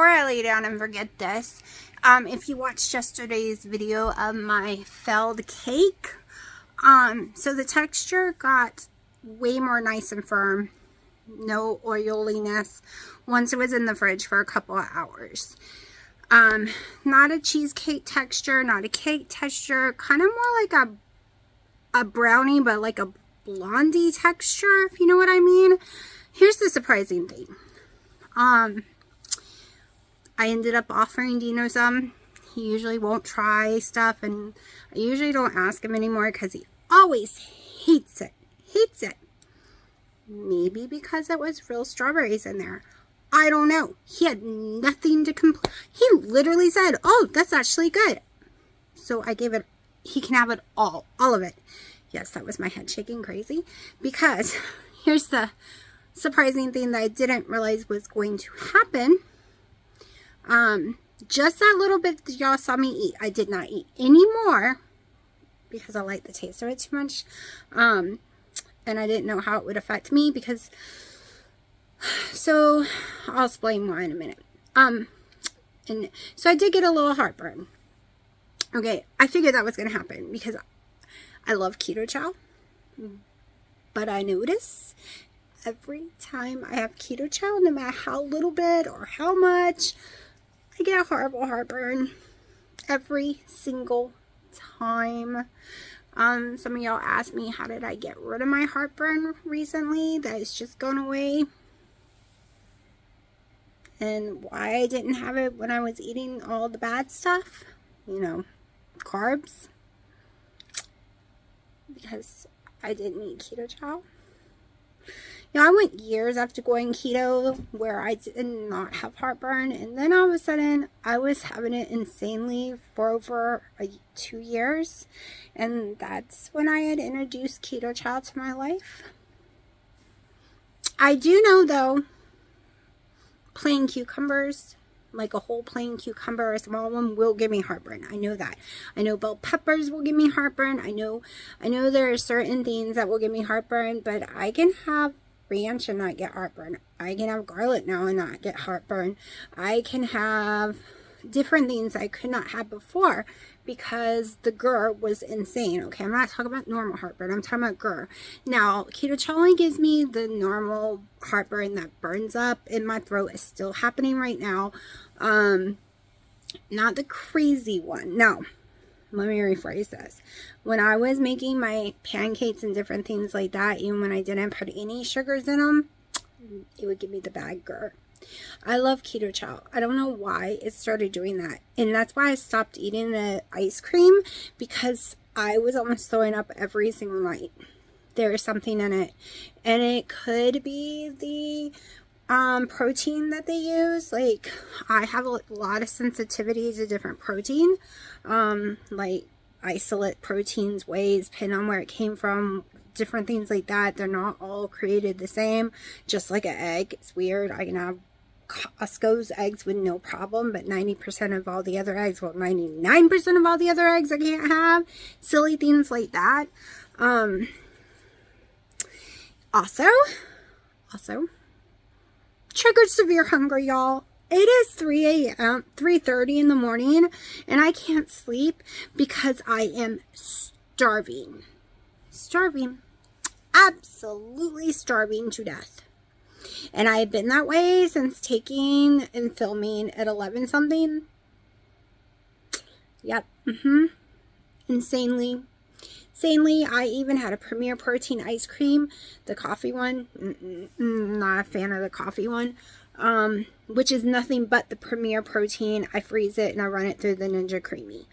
I lay down and forget this, if you watched yesterday's video of my failed cake, so the texture got way more nice and firm, no oiliness, once it was in the fridge for a couple of hours. Not a cheesecake texture, not a cake texture, kind of more like a brownie, but like a blondie texture, if you know what I mean. Here's the surprising thing. I ended up offering Dino some. He usually won't try stuff, and I usually don't ask him anymore because he always hates it. Hates it. Maybe because it was real strawberries in there. I don't know. He had nothing to complain. He literally said, "Oh, that's actually good." So I gave it, he can have it all of it. Yes, that was my head shaking crazy, because here's the surprising thing that I didn't realize was going to happen. Just that little bit that y'all saw me eat, I did not eat any more because I liked the taste of it too much. And I didn't know how it would affect me because, so I'll explain why in a minute. And so I did get a little heartburn. Okay, I figured that was going to happen because I love keto chow, but I notice every time I have keto chow, no matter how little bit or how much, I get a horrible heartburn every single time. Some of y'all asked me, how did I get rid of my heartburn recently? That it's just gone away. And why I didn't have it when I was eating all the bad stuff, you know, carbs. Because I didn't eat keto chow. You know, I went years after going keto where I did not have heartburn, and then all of a sudden I was having it insanely for over 2 years, and that's when I had introduced keto chow to my life. I do know though, plain cucumbers, like a whole plain cucumber or a small one, will give me heartburn. I know that. I know bell peppers will give me heartburn. I know there are certain things that will give me heartburn, but I can have ranch and not get heartburn. I can have garlic now and not get heartburn. I can have different things I could not have before because the GER was insane. Okay, I'm not talking about normal heartburn. I'm talking about GER. Now, keto chow only gives me the normal heartburn that burns up in my throat. Is still happening right now. Not the crazy one. No. Let me rephrase this. When I was making my pancakes and different things like that, even when I didn't put any sugars in them, it would give me the bad GER. I love keto chow. I don't know why it started doing that. And that's why I stopped eating the ice cream, because I was almost throwing up every single night. There is something in it. And it could be the protein that they use. Like, I have a lot of sensitivity to different protein, like isolate proteins, wheys, depending on where it came from, different things like that. They're not all created the same, just like an egg. It's weird. I can have Costco's eggs with no problem, but 90% of all the other eggs, well, 99% of all the other eggs I can't have. Silly things like that. Also, triggered severe hunger, y'all. It is 3:30 in the morning, and I can't sleep because I am starving. Starving. Absolutely starving to death. And I've been that way since taking and filming at 11 something. Yep. Insanely. I even had a Premier Protein ice cream, the coffee one. Not a fan of the coffee one, which is nothing but the Premier Protein. I freeze it and I run it through the Ninja Creamy.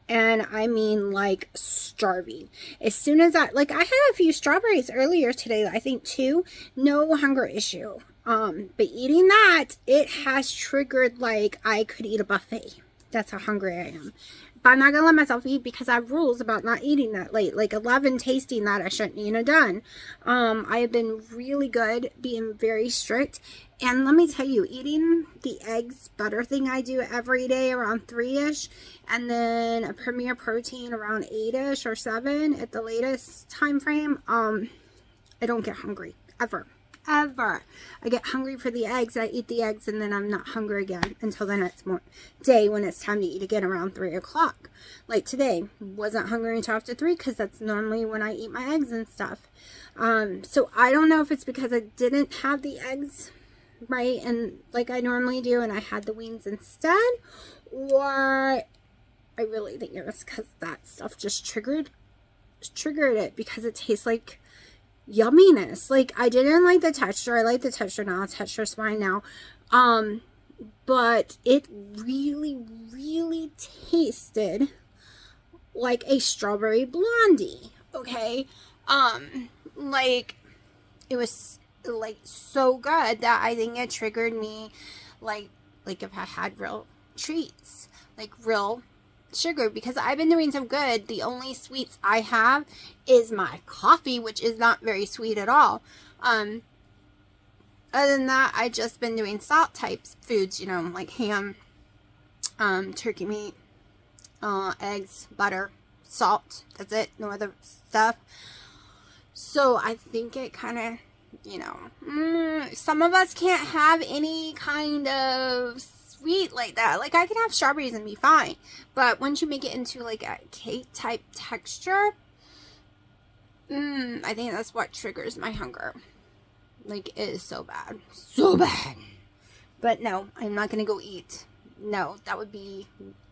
And I mean, like, starving. As soon as I had a few strawberries earlier today, I think 2, no hunger issue. But eating that, it has triggered, like, I could eat a buffet. That's how hungry I am. But I'm not going to let myself eat because I have rules about not eating that late. Like 11 tasting that I shouldn't have done. I have been really good, being very strict. And let me tell you, eating the eggs butter thing I do every day around 3-ish. And then a Premier Protein around 8-ish or 7 at the latest time frame. I don't get hungry. Ever. ever. I get hungry for the eggs, I eat the eggs, and then I'm not hungry again until the next day when it's time to eat again around 3 o'clock. Like today, wasn't hungry until after 3 because that's normally when I eat my eggs and stuff. So I don't know if it's because I didn't have the eggs right and like I normally do and I had the wings instead, or I really think it was because that stuff just triggered it because it tastes like yumminess. Like I didn't like the texture. I like the texture now. The texture's fine now. But it really, really tasted like a strawberry blondie. Okay. Like it was like so good that I think it triggered me like if I had real treats, like real sugar, because I've been doing so good. The only sweets I have is my coffee, which is not very sweet at all. Other than that, I just been doing salt types foods, you know, like ham, turkey meat, eggs, butter, salt. That's it. No other stuff. So I think it kind of, you know, some of us can't have any kind of sweet like that. Like I can have strawberries and be fine, but once you make it into like a cake type texture, I think that's what triggers my hunger. Like it is so bad, so bad. But no, I'm not gonna go eat. No, that would be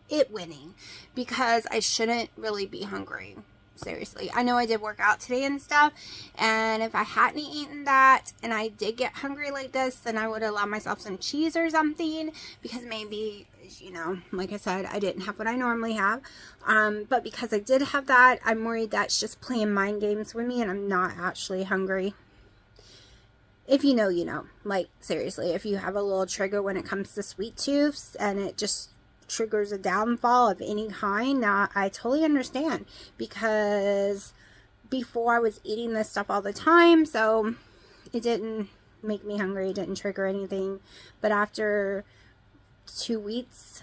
it winning, because I shouldn't really be hungry. Seriously, I know I did work out today and stuff, and if I hadn't eaten that and I did get hungry like this, then I would allow myself some cheese or something, because maybe, you know, like I said, I didn't have what I normally have, but because I did have that, I'm worried that's just playing mind games with me and I'm not actually hungry. If you know, you know. Like seriously, if you have a little trigger when it comes to sweet tooths and it just triggers a downfall of any kind, now I totally understand, because before I was eating this stuff all the time, so it didn't make me hungry, it didn't trigger anything. But after 2 weeks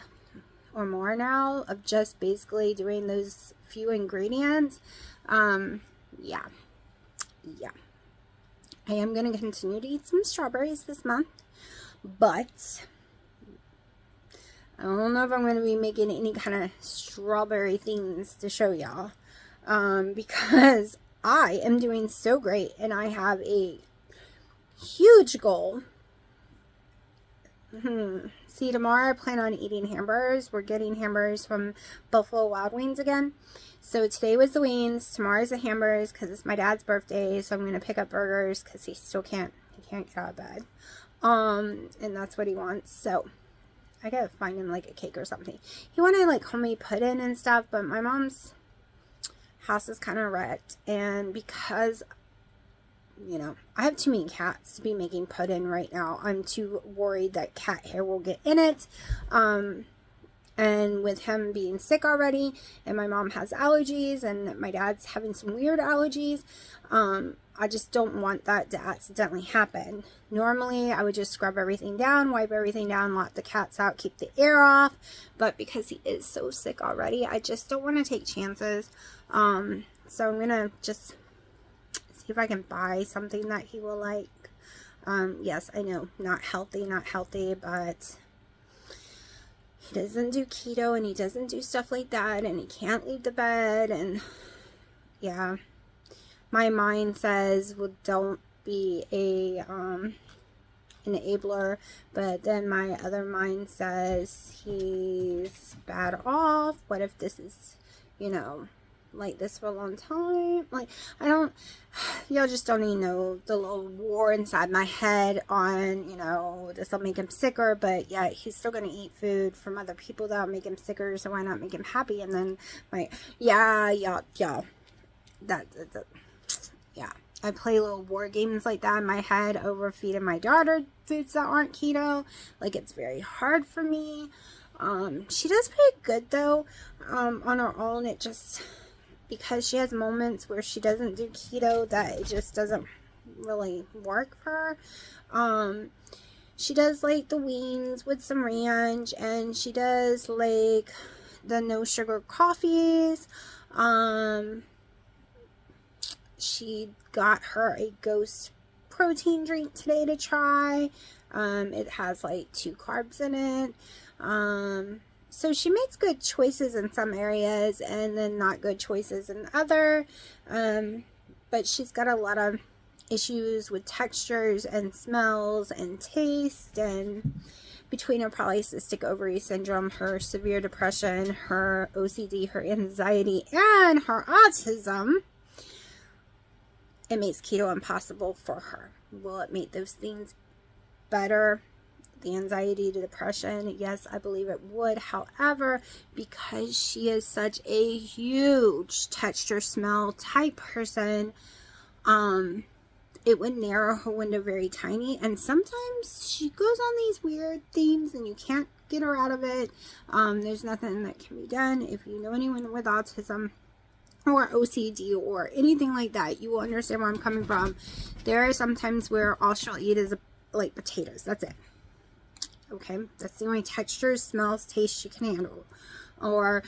or more now of just basically doing those few ingredients, yeah, I am going to continue to eat some strawberries this month, but I don't know if I'm going to be making any kind of strawberry things to show y'all, because I am doing so great and I have a huge goal. See, tomorrow I plan on eating hamburgers. We're getting hamburgers from Buffalo Wild Wings again. So today was the wings, tomorrow's the hamburgers because it's my dad's birthday, so I'm going to pick up burgers because he can't get out of bed. And that's what he wants, so I gotta find him like a cake or something. He wanted like homemade pudding and stuff, but my mom's house is kind of wrecked, and because, you know, I have too many cats to be making pudding right now. I'm too worried that cat hair will get in it. And with him being sick already, and my mom has allergies, and my dad's having some weird allergies, I just don't want that to accidentally happen. Normally, I would just scrub everything down, wipe everything down, lock the cats out, keep the air off. But because he is so sick already, I just don't want to take chances. So I'm going to just see if I can buy something that he will like. Yes, I know, not healthy, but he doesn't do keto and he doesn't do stuff like that, and he can't leave the bed, and yeah. My mind says, well, don't be a enabler, but then my other mind says he's bad off. What if this is, you know, like this for a long time? Like, y'all just don't even know the little war inside my head on, you know, this will make him sicker, but yeah, he's still going to eat food from other people that'll make him sicker, so why not make him happy? And then, yeah, I play little war games like that in my head over feeding my daughter foods that aren't keto. Like, it's very hard for me. She does pretty good though, on her own. It just, because she has moments where she doesn't do keto, that it just doesn't really work for her. She does like the wings with some ranch, and she does like the no sugar coffees. She got her a ghost protein drink today to try. It has like 2 carbs in it. So she makes good choices in some areas and then not good choices in other. But she's got a lot of issues with textures and smells and taste, and between her polycystic ovary syndrome, her severe depression, her OCD, her anxiety, and her autism, it makes keto impossible for her. Will it make those things better? The anxiety, the depression, yes, I believe it would. However, because she is such a huge texture, smell type person, it would narrow her window very tiny, and sometimes she goes on these weird themes and you can't get her out of it. There's nothing that can be done. If you know anyone with autism or OCD or anything like that, you will understand where I'm coming from. There are some times where all she'll eat is like potatoes. That's it. Okay, that's the only textures, smells, taste she can handle. Or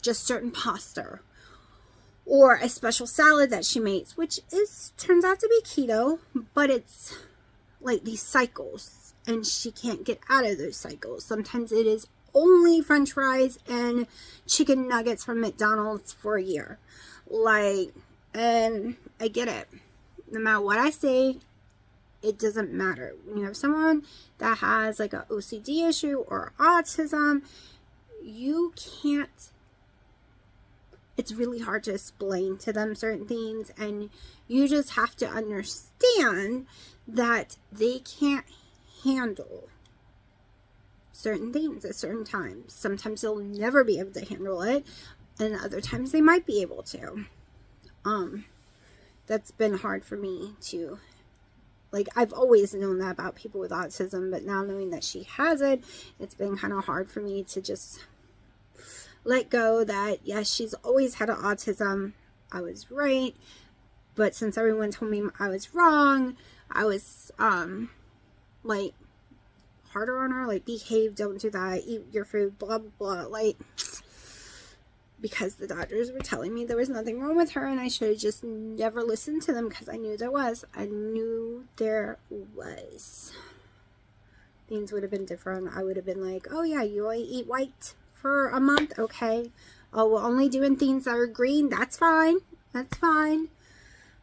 just certain pasta, or a special salad that she makes, which turns out to be keto, but it's like these cycles, and she can't get out of those cycles. Sometimes it is only French fries and chicken nuggets from McDonald's for a year. Like, and I get it. No matter what I say, it doesn't matter. When you have someone that has like an OCD issue or autism, you can't, it's really hard to explain to them certain things, and you just have to understand that they can't handle certain things at certain times. Sometimes they'll never be able to handle it, and other times they might be able to. That's been hard for me to, like, I've always known that about people with autism, but now knowing that she has it, it's been kind of hard for me to just let go that, yes, she's always had autism. I was right. But since everyone told me I was wrong, I was, like, harder on her. Like, behave, don't do that, eat your food, blah, blah, blah. Like, because the doctors were telling me there was nothing wrong with her, and I should have just never listened to them, because I knew there was. I knew there was. Things would have been different. I would have been like, oh yeah, you only eat white for a month? Okay. Oh, we're only doing things that are green? That's fine. That's fine.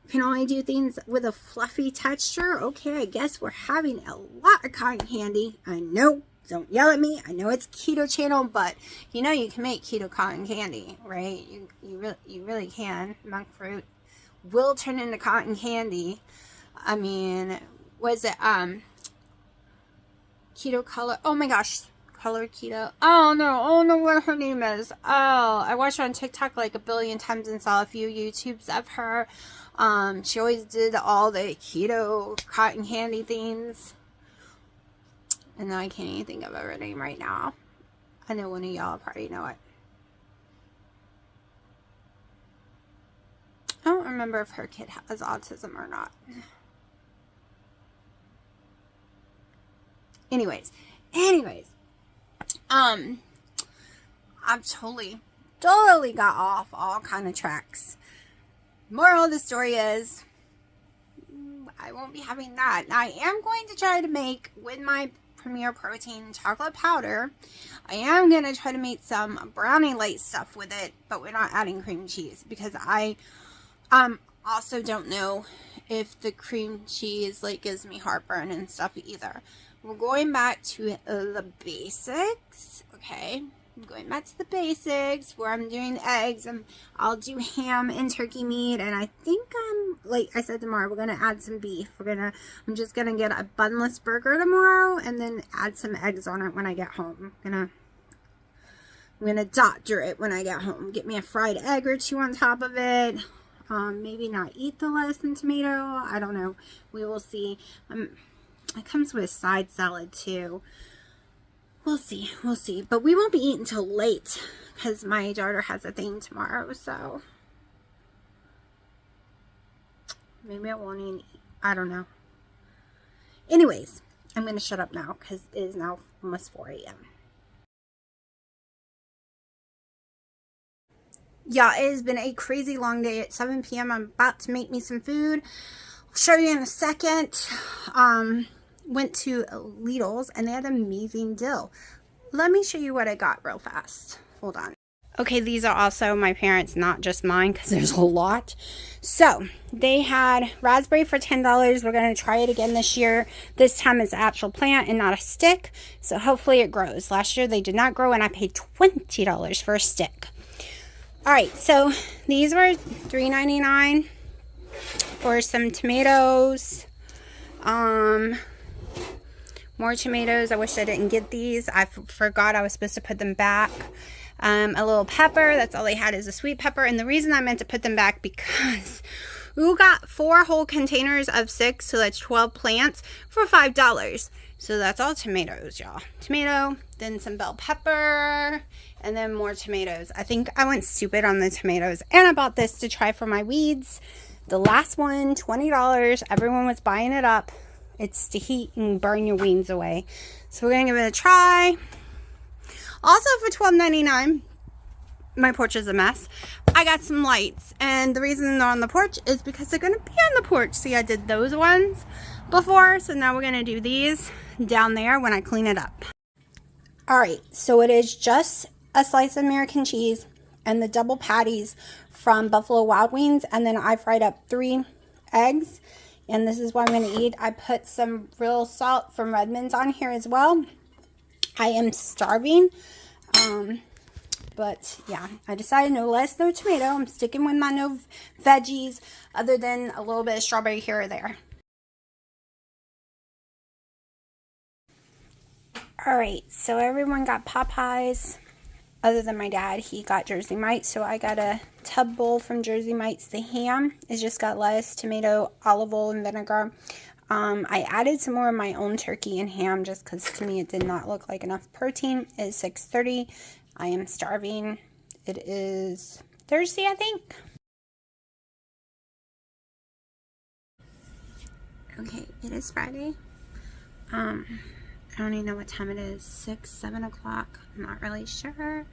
Can only do things with a fluffy texture? Okay, I guess we're having a lot of cotton candy. I know. Don't yell at me. I know it's keto channel, but you know you can make keto cotton candy, right? You really can. Monk fruit will turn into cotton candy. I mean, was it keto color? Oh my gosh, color keto. Oh no, what her name is. Oh, I watched her on TikTok like a billion times and saw a few YouTubes of her. She always did all the keto cotton candy things. And now I can't even think of her name right now. I know one of y'all probably know it. I don't remember if her kid has autism or not. Anyways. I've totally got off all kind of tracks. Moral of the story is, I won't be having that. Now, I am going to try to make, with my Premier Protein chocolate powder, I am going to try to make some brownie light stuff with it, but we're not adding cream cheese, because I also don't know if the cream cheese like gives me heartburn and stuff either. We're going back to the basics, okay? I'm going back to the basics where I'm doing eggs, and I'll do ham and turkey meat, and I think like I said tomorrow, we're gonna add some beef. I'm just gonna get a bunless burger tomorrow, and then add some eggs on it when I get home. I'm gonna doctor it when I get home. Get me a fried egg or two on top of it. Maybe not eat the lettuce and tomato. I don't know. We will see. It comes with a side salad too. We'll see. But we won't be eating until late, because my daughter has a thing tomorrow, so maybe I won't even eat. I don't know. Anyways, I'm going to shut up now, because it is now almost 4 a.m. Yeah, it has been a crazy long day. At 7 p.m. I'm about to make me some food. show you in a second. Went to Lidl's and they had amazing dill. Let me show you what I got real fast. Hold on. Okay, these are also my parents', not just mine, because there's a lot. So, they had raspberry for $10. We're going to try it again this year. This time it's an actual plant and not a stick. So, hopefully it grows. Last year they did not grow and I paid $20 for a stick. Alright, so these were $3.99 for some tomatoes. More tomatoes. I wish I didn't get these. I forgot I was supposed to put them back. A little pepper. That's all they had is a sweet pepper. And the reason I meant to put them back because we got 4 whole containers of 6, so that's 12 plants for $5. So that's all tomatoes, y'all. Tomato, then some bell pepper, and then more tomatoes. I think I went stupid on the tomatoes. And I bought this to try for my weeds. The last one, $20. Everyone was buying it up. It's to heat and burn your weeds away. So we're going to give it a try. Also for $12.99, my porch is a mess. I got some lights. And the reason they're on the porch is because they're going to be on the porch. See, I did those ones before. So now we're going to do these down there when I clean it up. Alright, so it is just a slice of American cheese and the double patties from Buffalo Wild Wings. And then I fried up 3 eggs. And this is what I'm going to eat. I put some real salt from Redmond's on here as well. I am starving. But yeah, I decided no lettuce, no tomato. I'm sticking with my no veggies other than a little bit of strawberry here or there. Alright, so everyone got Popeyes. Other than my dad, he got Jersey Mike's. So I got a tub bowl from Jersey Mike's. The ham is just got lettuce, tomato, olive oil, and vinegar. I added some more of my own turkey and ham just because to me it did not look like enough protein. It's 6:30. I am starving. It is Thursday, I think. Okay, it is Friday. I don't even know what time it is. 6, 7 o'clock. I'm not really sure.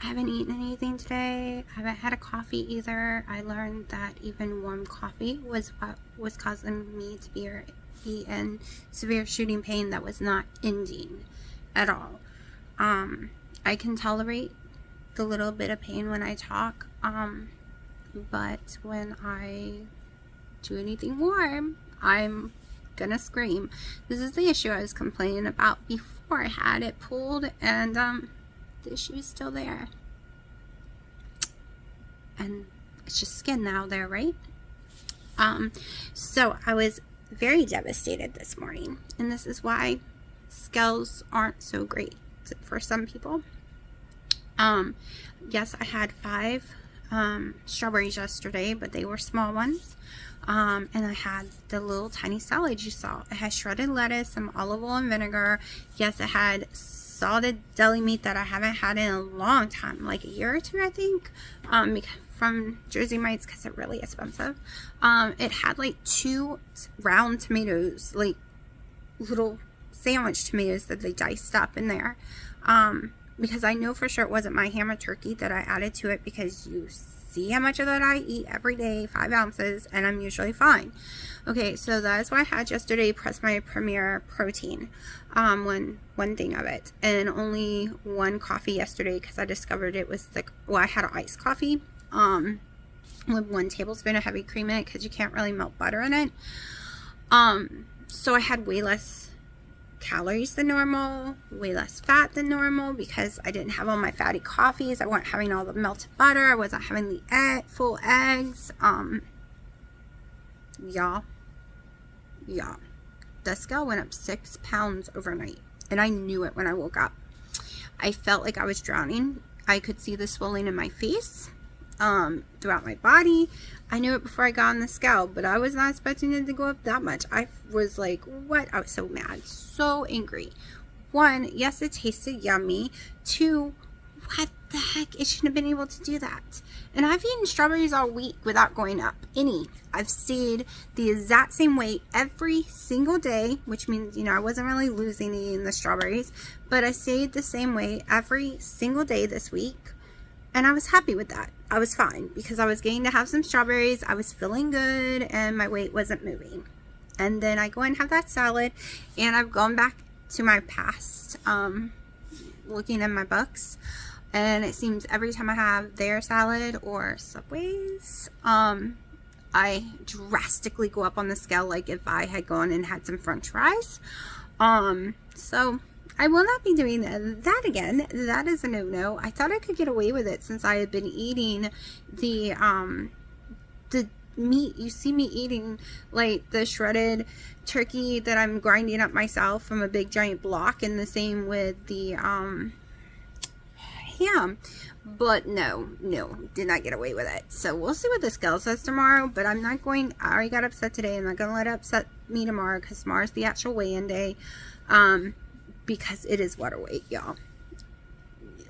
I haven't eaten anything today. I haven't had a coffee either. I learned that even warm coffee was what was causing me to be in severe shooting pain that was not ending at all. I can tolerate the little bit of pain when I talk, but when I do anything warm, I'm gonna scream. This is the issue I was complaining about before I had it pulled, and the issue is still there. And it's just skin now there, right? So I was very devastated this morning, and this is why scales aren't so great for some people. Yes, I had 5 strawberries yesterday, but they were small ones. And I had the little tiny salad you saw. It had shredded lettuce, some olive oil and vinegar. Yes, it had salted deli meat that I haven't had in a long time, like a year or 2, I think, from Jersey Mike's because they're really expensive. It had like 2 round tomatoes, like little sandwich tomatoes that they diced up in there. Because I know for sure it wasn't my ham or turkey that I added to it, because you see how much of that I eat every day, 5 ounces, and I'm usually fine. Okay, so that is what I had yesterday, plus my Premier protein, one thing of it, and only 1 coffee yesterday because I discovered it was like, well, I had an iced coffee, with 1 tablespoon of heavy cream in it because you can't really melt butter in it. So I had way less calories than normal, way less fat than normal because I didn't have all my fatty coffees. I wasn't having all the melted butter. I wasn't having the full eggs. Y'all, the scale went up 6 pounds overnight, and I knew it when I woke up. I felt like I was drowning. I could see the swelling in my face, throughout my body. I knew it before I got on the scale, but I was not expecting it to go up that much. I was like, what? I was so mad, so angry. 1, yes, it tasted yummy. 2, what the heck? It shouldn't have been able to do that. And I've eaten strawberries all week without going up any. I've stayed the exact same weight every single day, which means, you know, I wasn't really losing eating the strawberries, but I stayed the same weight every single day this week. And I was happy with that. I was fine because I was getting to have some strawberries. I was feeling good and my weight wasn't moving. And then I go and have that salad, and I've gone back to my past, looking in my books, and it seems every time I have their salad or Subway's, I drastically go up on the scale, like if I had gone and had some french fries. So I will not be doing that again. That is a no-no. I thought I could get away with it since I had been eating the meat. You see me eating like the shredded turkey that I'm grinding up myself from a big giant block, and the same with the ham. But no, did not get away with it. So we'll see what the scale says tomorrow, but I'm not going, I already got upset today. I'm not going to let it upset me tomorrow, because tomorrow's the actual weigh-in day, because it is water weight, y'all.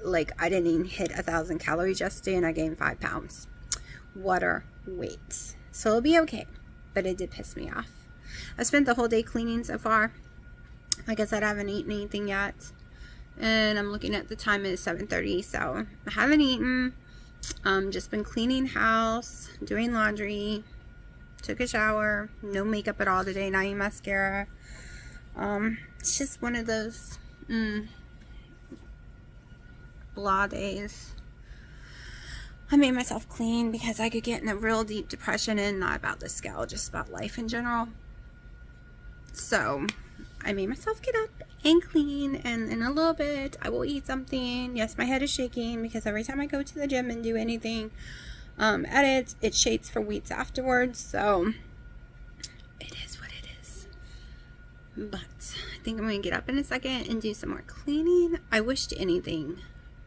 Like, I didn't even hit 1,000 calories yesterday, and I gained 5 pounds. Water weight. So it'll be okay, but it did piss me off. I spent the whole day cleaning so far. Like I said, I haven't eaten anything yet, and I'm looking at the time. It's 7:30, so I haven't eaten. Just been cleaning house, doing laundry, took a shower, no makeup at all today, not even mascara. It's just one of those blah days. I made myself clean because I could get in a real deep depression, and not about the scale, just about life in general. So I made myself get up and clean, and in a little bit I will eat something. Yes, my head is shaking because every time I go to the gym and do anything, edit, it shakes for weeks afterwards. So it is what it is. But I think I'm going to get up in a second and do some more cleaning. I wished anything,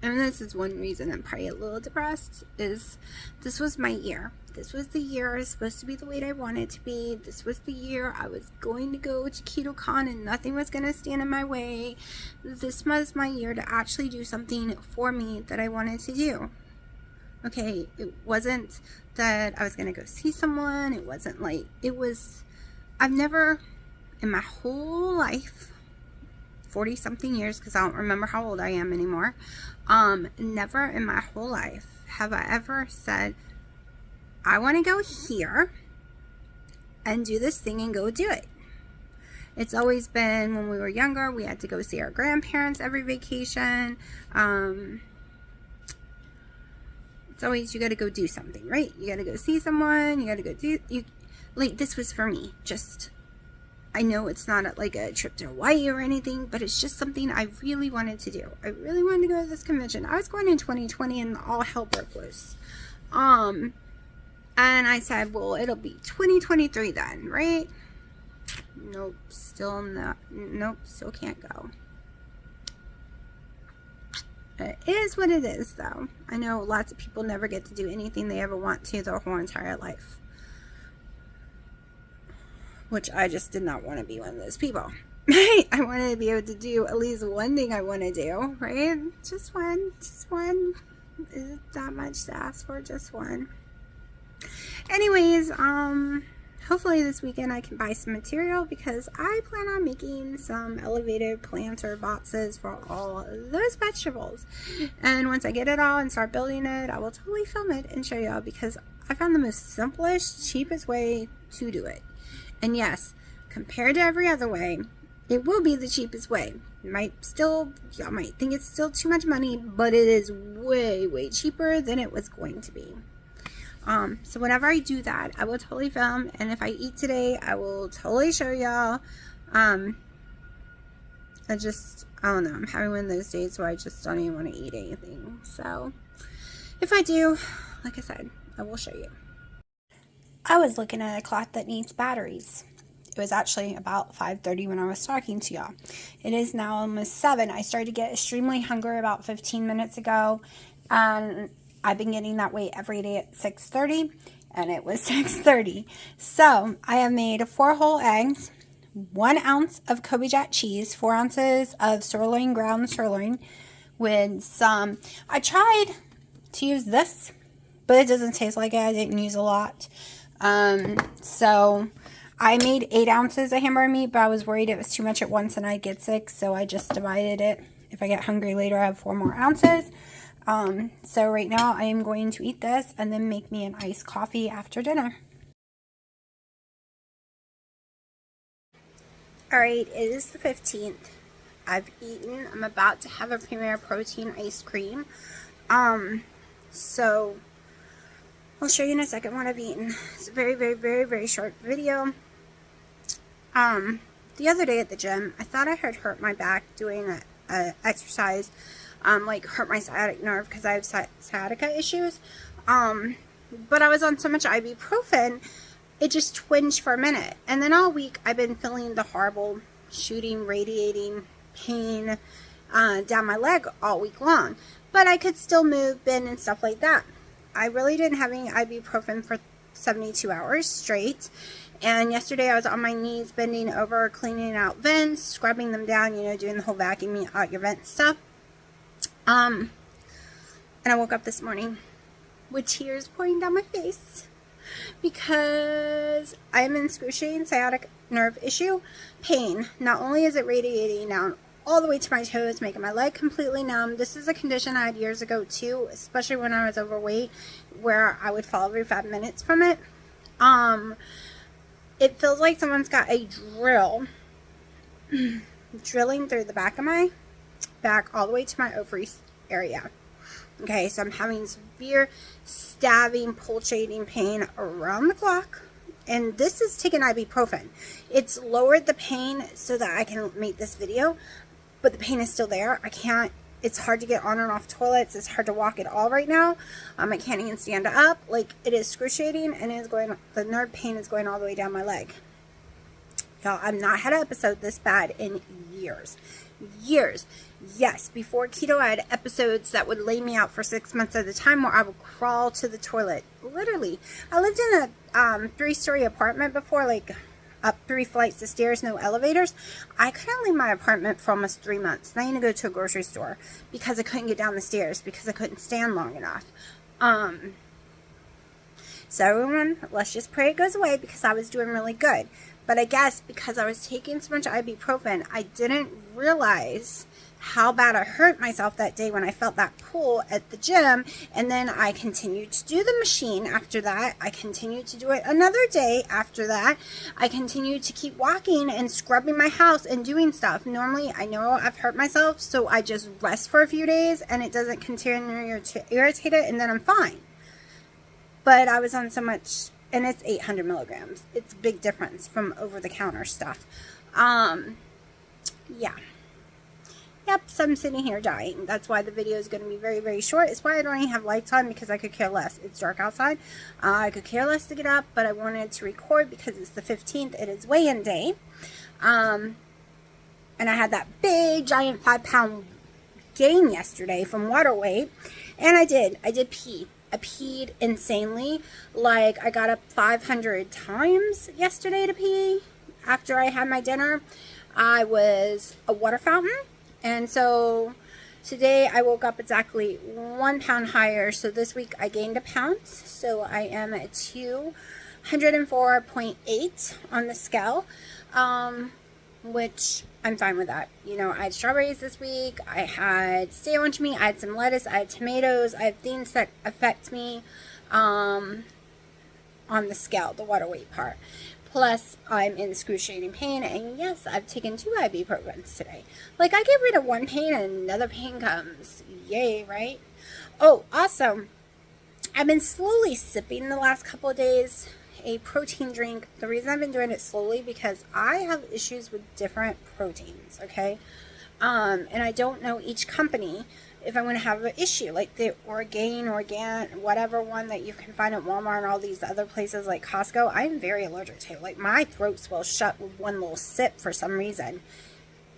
and this is one reason I'm probably a little depressed, is this was my year. This was the year I was supposed to be the weight I wanted to be. This was the year I was going to go to KetoCon and nothing was going to stand in my way. This was my year to actually do something for me that I wanted to do. Okay, it wasn't that I was going to go see someone. It wasn't like, it was, I've never in my whole life, 40 something years, because I don't remember how old I am anymore, never in my whole life have I ever said, I want to go here and do this thing and go do it. It's always been, when we were younger, we had to go see our grandparents every vacation. It's always, you got to go do something, right? You got to go see someone. You got to go do, like, this was for me. Just, I know it's not like a trip to Hawaii or anything, but it's just something I really wanted to do. I really wanted to go to this convention. I was going in 2020 and all hell broke loose. And I said, well, it'll be 2023 then, right? Nope, still not. Nope, still can't go. It is what it is, though. I know lots of people never get to do anything they ever want to their whole entire life, which I just did not want to be one of those people. Right? I wanted to be able to do at least one thing I want to do, right? Just one. Is it that much to ask for? Just one. Anyways, hopefully this weekend I can buy some material, because I plan on making some elevated planter boxes for all those vegetables. And once I get it all and start building it, I will totally film it and show y'all, because I found the most simplest, cheapest way to do it. And yes, compared to every other way, it will be the cheapest way. Y'all might think it's still too much money, but it is way, way cheaper than it was going to be. So whenever I do that, I will totally film, and if I eat today, I will totally show y'all. I don't know, I'm having one of those days where I just don't even want to eat anything. So if I do, like I said, I will show you. I was looking at a clock that needs batteries. It was actually about 5:30 when I was talking to y'all. It is now almost 7. I started to get extremely hungry about 15 minutes ago, and I've been getting that way every day at 6:30, and it was 6:30. So I have made 4 whole eggs, 1 ounce of Kobe Jack cheese, 4 ounces of sirloin, ground sirloin, with some, I tried to use this, but it doesn't taste like it. I didn't use a lot. So I made 8 ounces of hamburger meat, but I was worried it was too much at once and I'd get sick, so I just divided it. If I get hungry later, I have 4 more ounces. So right now I am going to eat this and then make me an iced coffee after dinner. Alright, it is the 15th. I've eaten. I'm about to have a Premier Protein ice cream. So I'll show you in a second what I've eaten. It's a very short video. The other day at the gym, I thought I had hurt my back doing a exercise, like hurt my sciatic nerve because I have sciatica issues. But I was on so much ibuprofen, it just twinged for a minute. And then all week, I've been feeling the horrible shooting, radiating pain down my leg all week long. But I could still move, bend, and stuff like that. I really didn't have any ibuprofen for 72 hours straight. And yesterday I was on my knees, bending over, cleaning out vents, scrubbing them down, you know, doing the whole vacuuming out your vent stuff. And I woke up this morning with tears pouring down my face because I'm in excruciating sciatic nerve issue pain. Not only is it radiating down all the way to my toes, making my leg completely numb. This is a condition I had years ago too, especially when I was overweight, where I would fall every 5 minutes from it. It feels like someone's got a drill drilling through the back of my back all the way to my ovaries area. Okay, so I'm having severe stabbing, pulsating pain around the clock. And this is taking ibuprofen. It's lowered the pain so that I can make this video, but the pain is still there. I can't, it's hard to get on and off toilets. It's hard to walk at all right now. I can't even stand up. Like, it is excruciating, and it is going, the nerve pain is going all the way down my leg. Y'all, I've not had an episode this bad in years. Yes, before keto, I had episodes that would lay me out for 6 months at a time where I would crawl to the toilet. Literally. I lived in a 3-story apartment before, like up 3 flights of stairs, no elevators. I couldn't leave my apartment for almost 3 months. And I had to go to a grocery store because I couldn't get down the stairs because I couldn't stand long enough. So everyone, let's just pray it goes away because I was doing really good. But I guess because I was taking so much ibuprofen, I didn't realize how bad I hurt myself that day when I felt that pull at the gym. And then I continued to do the machine after that. I continued to do it another day after that. I continued to keep walking and scrubbing my house and doing stuff. Normally, I know I've hurt myself, so I just rest for a few days and it doesn't continue to irritate it, and then I'm fine. But I was on so much, and it's 800 milligrams. It's a big difference from over-the-counter stuff. Yeah. Yep, so I'm sitting here dying. That's why the video is going to be very short. It's why I don't even have lights on, because I could care less. It's dark outside. I could care less to get up, but I wanted to record because it's the 15th. It is weigh-in day. And I had that big, giant 5-pound gain yesterday from water weight. And I did pee. I peed insanely. Like, I got up 500 times yesterday to pee after I had my dinner. I was a water fountain. And so today I woke up exactly 1 pound higher. So this week I gained a pound. So I am at 204.8 on the scale, which I'm fine with that. You know, I had strawberries this week. I had sandwich meat. I had some lettuce. I had tomatoes. I have things that affect me on the scale, the water weight part. Plus, I'm in excruciating pain, and yes, I've taken 2 ibuprofens today. Like, I get rid of one pain and another pain comes. Yay, right? Oh, also, I've been slowly sipping the last couple of days a protein drink. The reason I've been doing it slowly because I have issues with different proteins, okay? And I don't know each company if I'm going to have an issue, like the Orgain, whatever one that you can find at Walmart and all these other places like Costco. I'm very allergic to. Like, my throat swells shut with one little sip for some reason.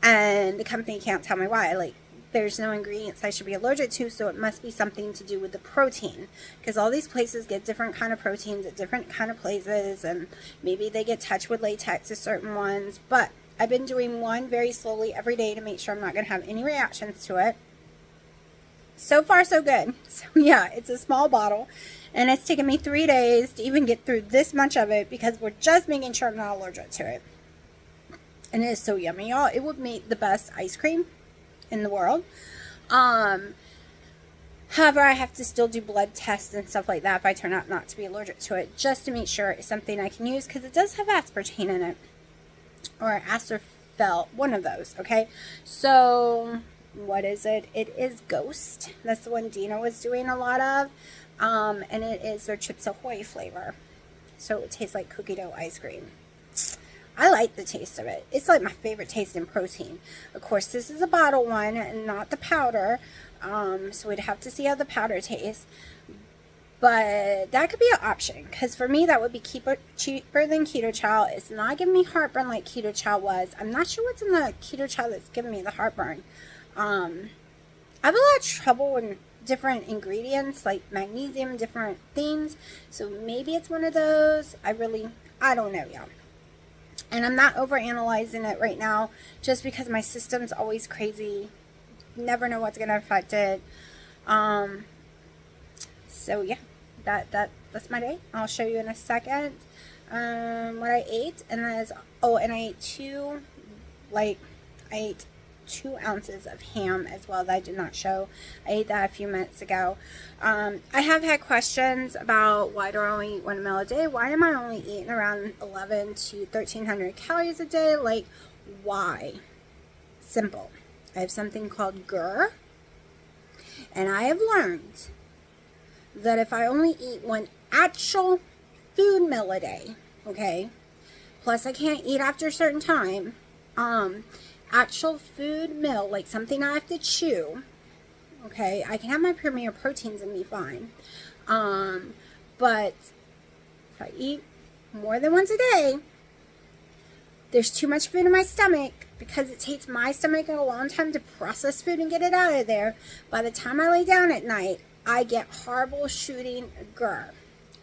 And the company can't tell me why. Like, there's no ingredients I should be allergic to, so it must be something to do with the protein. Because all these places get different kind of proteins at different kind of places, and maybe they get touched with latex to certain ones. But I've been doing one very slowly every day to make sure I'm not going to have any reactions to it. So far, so good. So yeah, it's a small bottle, and it's taken me 3 days to even get through this much of it because we're just making sure I'm not allergic to it. And it is so yummy, y'all. It would make the best ice cream in the world. However, I have to still do blood tests and stuff like that if I turn out not to be allergic to it, just to make sure it's something I can use, because it does have aspartame in it, or asterfelt, one of those, okay? So, what is it? It is Ghost. That's the one Dina was doing a lot of, and it is their Chips Ahoy flavor. So it tastes like cookie dough ice cream. I like the taste of it. It's like my favorite taste in protein. Of course, this is a bottle one and not the powder. So we'd have to see how the powder tastes. But that could be an option. Because for me, that would be cheaper than Keto Chow. It's not giving me heartburn like Keto Chow was. I'm not sure what's in the Keto Chow that's giving me the heartburn. I have a lot of trouble with different ingredients, like magnesium, different things. So maybe it's one of those. I don't know, y'all. And I'm not overanalyzing it right now, just because my system's always crazy. Never know what's gonna affect it. So yeah, that's my day. I'll show you in a second what I ate, and that is, and I ate 2 ounces of ham as well that I did not show. I ate that a few minutes ago. I have had questions about why do I only eat 1 meal a day? Why am I only eating around 11 to 1300 calories a day? Like, why? Simple. I have something called GER, and I have learned that if I only eat 1 actual food meal a day, okay, plus I can't eat after a certain time, actual food meal, like something I have to chew, okay, I can have my premier proteins and be fine. But if I eat more than once a day, there's too much food in my stomach, because it takes my stomach a long time to process food and get it out of there. By the time I lay down at night, I get horrible shooting GER.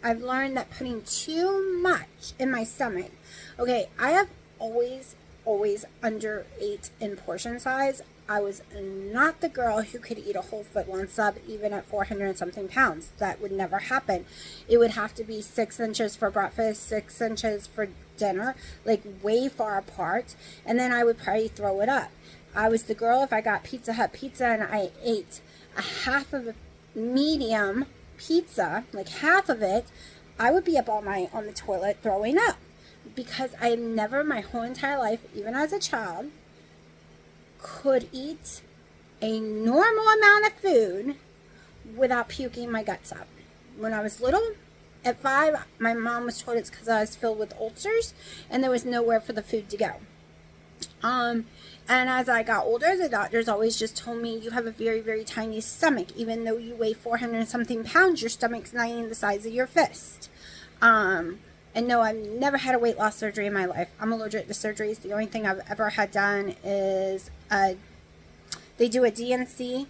I've learned that putting too much in my stomach, okay, I have always underate in portion size. I was not the girl who could eat a whole foot-long sub even at 400 and something pounds. That would never happen. It would have to be 6 inches for breakfast, 6 inches for dinner, like way far apart, and then I would probably throw it up. I was the girl, if I got Pizza Hut pizza and I ate a half of a medium pizza, like half of it, I would be up all night on the toilet throwing up. Because I never, my whole entire life, even as a child, could eat a normal amount of food without puking my guts up. When I was little, at 5, my mom was told it's because I was filled with ulcers and there was nowhere for the food to go. And as I got older, the doctors always just told me, you have a very, very tiny stomach. Even though you weigh 400 and something pounds, your stomach's not even the size of your fist. And no, I've never had a weight loss surgery in my life. I'm allergic to surgeries. The only thing I've ever had done is they do a DNC,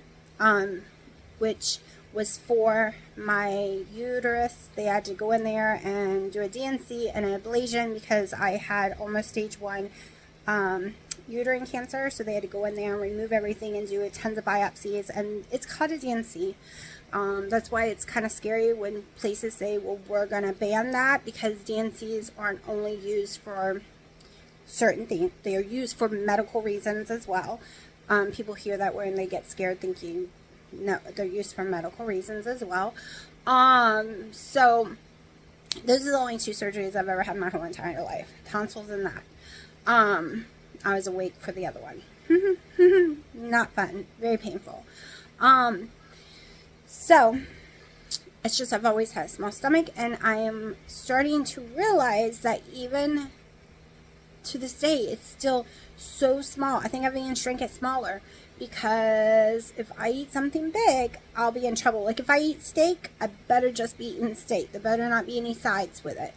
which was for my uterus. They had to go in there and do a DNC and an ablation because I had almost stage 1 uterine cancer. So they had to go in there and remove everything and do tons of biopsies. And it's called a DNC. That's why it's kind of scary when places say, well, we're going to ban that, because DNCs aren't only used for certain things. They are used for medical reasons as well. People hear that word and they get scared thinking, no, they're used for medical reasons as well. So those are the only 2 surgeries I've ever had in my whole entire life. Tonsils and that. I was awake for the other one. Not fun. Very painful. So, it's just I've always had a small stomach, and I am starting to realize that even to this day, it's still so small. I think I've even shrunk it smaller, because if I eat something big, I'll be in trouble. Like if I eat steak, I better just be eating steak. There better not be any sides with it.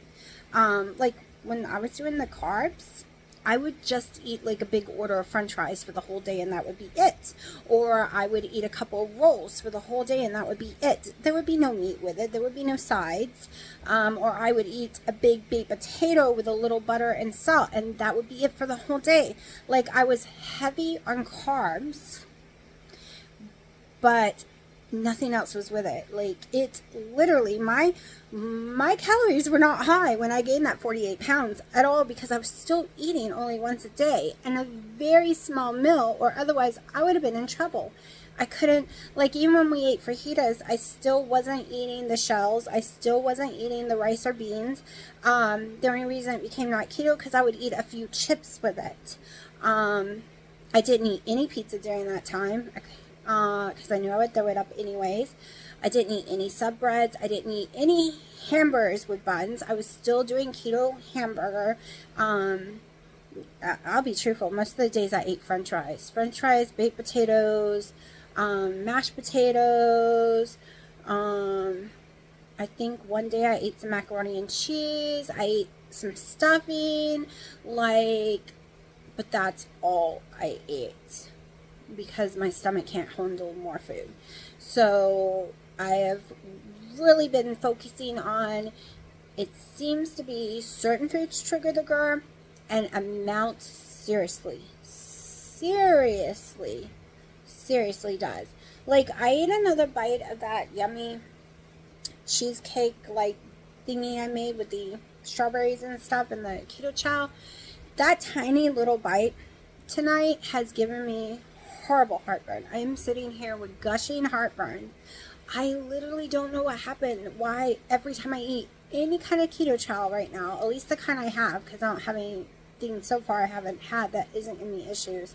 Like when I was doing the carbs, I would just eat like a big order of french fries for the whole day, and that would be it. Or I would eat a couple of rolls for the whole day, and that would be it. There would be no meat with it. There would be no sides. Or I would eat a big baked potato with a little butter and salt, and that would be it for the whole day. Like I was heavy on carbs, but nothing else was with it. Like it literally, my calories were not high when I gained that 48 pounds at all, because I was still eating only once a day and a very small meal, or otherwise I would have been in trouble. I couldn't, like, even when we ate fajitas, I still wasn't eating the shells. I still wasn't eating the rice or beans. The only reason it became not keto, because I would eat a few chips with it. I didn't eat any pizza during that time, because I knew I would throw it up anyways. I didn't eat any sub breads. I didn't eat any hamburgers with buns. I was still doing keto hamburger. I'll be truthful. Most of the days I ate french fries. French fries, baked potatoes, mashed potatoes. I think one day I ate some macaroni and cheese. I ate some stuffing. But that's all I ate, because my stomach can't handle more food. So I have really been focusing on, it seems to be certain foods trigger the GER, and amount seriously does. Like, I ate another bite of that yummy cheesecake like thingy I made with the strawberries and stuff and the keto chow. That tiny little bite tonight has given me horrible heartburn. I am sitting here with gushing heartburn. I literally don't know what happened. Why every time I eat any kind of keto chow right now, at least the kind I have, because I don't have anything so far I haven't had that isn't giving me issues.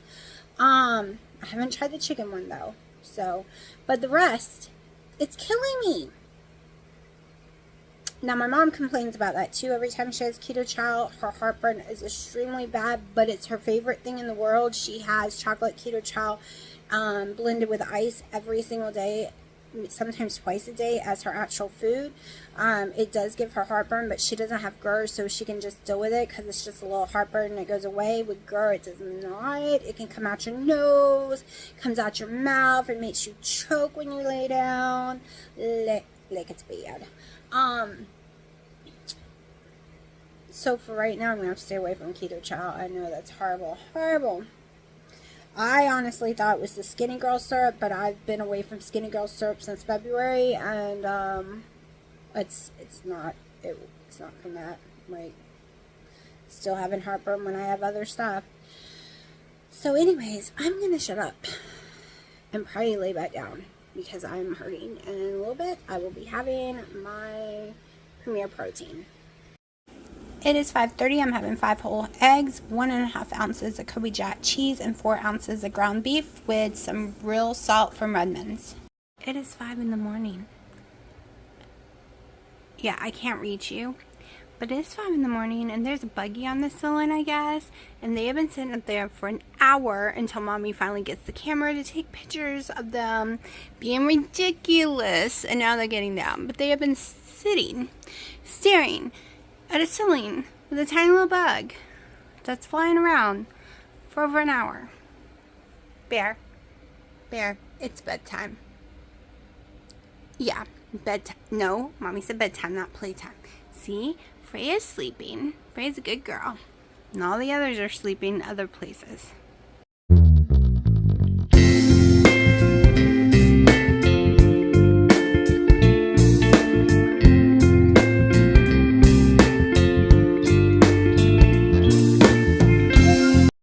I haven't tried the chicken one though. So, but the rest, it's killing me. Now, my mom complains about that too. Every time she has keto chow, her heartburn is extremely bad, but it's her favorite thing in the world. She has chocolate keto chow blended with ice every single day, sometimes twice a day as her actual food. It does give her heartburn, but she doesn't have GER, so she can just deal with it because it's just a little heartburn and it goes away. With GER, it does not. It can come out your nose, comes out your mouth, it makes you choke when you lay down. Like it's bad. So for right now, I'm going to have to stay away from keto chow. I know that's horrible. Horrible. I honestly thought it was the Skinny Girl syrup, but I've been away from Skinny Girl syrup since February, and it's not from that. Like, still having heartburn when I have other stuff. So anyways, I'm going to shut up and probably lay back down because I'm hurting, and in a little bit I will be having my Premier Protein. It is 5:30. I'm having 5 whole eggs, 1.5 ounces of Kobe Jack cheese, and 4 ounces of ground beef with some real salt from Redmond's. It is 5 in the morning. Yeah, I can't reach you, but it is 5 in the morning, and there's a buggy on the ceiling, I guess, and they have been sitting up there for an hour until Mommy finally gets the camera to take pictures of them being ridiculous, and now they're getting down. But they have been sitting, staring at a ceiling with a tiny little bug that's flying around for over an hour. Bear, it's bedtime. Yeah, bedtime. No, Mommy said bedtime, not playtime. See, Freya's sleeping. Freya's a good girl. And all the others are sleeping other places.